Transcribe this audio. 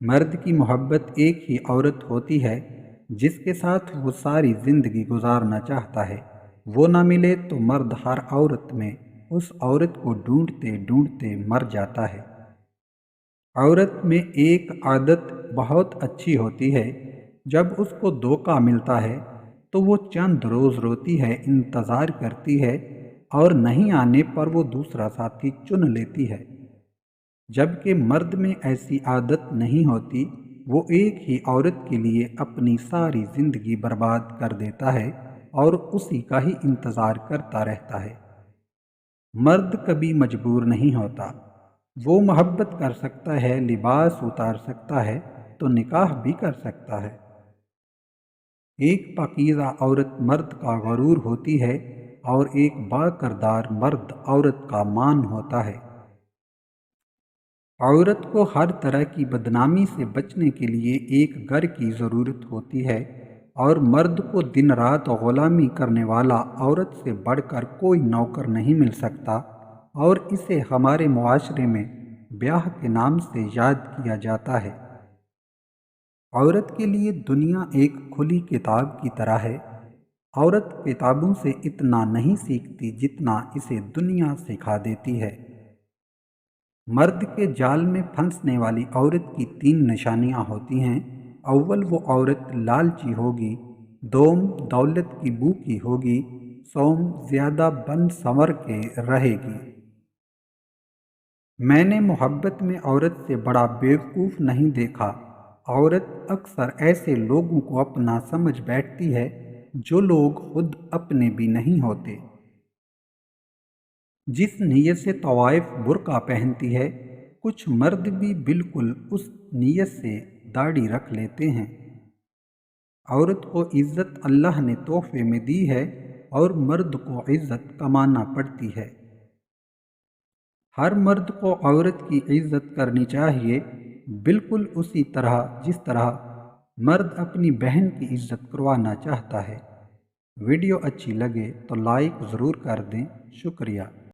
مرد کی محبت ایک ہی عورت ہوتی ہے جس کے ساتھ وہ ساری زندگی گزارنا چاہتا ہے۔ وہ نہ ملے تو مرد ہر عورت میں اس عورت کو ڈھونڈتے ڈھونڈتے مر جاتا ہے۔ عورت میں ایک عادت بہت اچھی ہوتی ہے، جب اس کو دھوکہ ملتا ہے تو وہ چند روز روتی ہے، انتظار کرتی ہے اور نہیں آنے پر وہ دوسرا ساتھی چن لیتی ہے۔ جبکہ مرد میں ایسی عادت نہیں ہوتی، وہ ایک ہی عورت کے لیے اپنی ساری زندگی برباد کر دیتا ہے اور اسی کا ہی انتظار کرتا رہتا ہے۔ مرد کبھی مجبور نہیں ہوتا، وہ محبت کر سکتا ہے، لباس اتار سکتا ہے تو نکاح بھی کر سکتا ہے۔ ایک پاکیزہ عورت مرد کا غرور ہوتی ہے اور ایک با کردار مرد عورت کا مان ہوتا ہے۔ عورت کو ہر طرح کی بدنامی سے بچنے کے لیے ایک گھر کی ضرورت ہوتی ہے، اور مرد کو دن رات غلامی کرنے والا عورت سے بڑھ کر کوئی نوکر نہیں مل سکتا، اور اسے ہمارے معاشرے میں بیاہ کے نام سے یاد کیا جاتا ہے۔ عورت کے لیے دنیا ایک کھلی کتاب کی طرح ہے۔ عورت کتابوں سے اتنا نہیں سیکھتی جتنا اسے دنیا سکھا دیتی ہے۔ مرد کے جال میں پھنسنے والی عورت کی 3 نشانیاں ہوتی ہیں۔ اول، وہ عورت لالچی ہوگی۔ دوم، دولت کی بھوکی ہوگی۔ سوم، زیادہ بن سنور کے رہے گی۔ میں نے محبت میں عورت سے بڑا بیوقوف نہیں دیکھا۔ عورت اکثر ایسے لوگوں کو اپنا سمجھ بیٹھتی ہے جو لوگ خود اپنے بھی نہیں ہوتے۔ جس نیت سے طوائف برقع پہنتی ہے، کچھ مرد بھی بالکل اس نیت سے داڑھی رکھ لیتے ہیں۔ عورت کو عزت اللہ نے تحفے میں دی ہے اور مرد کو عزت کمانا پڑتی ہے۔ ہر مرد کو عورت کی عزت کرنی چاہیے، بالکل اسی طرح جس طرح مرد اپنی بہن کی عزت کروانا چاہتا ہے۔ ویڈیو اچھی لگے تو لائک ضرور کر دیں۔ شکریہ۔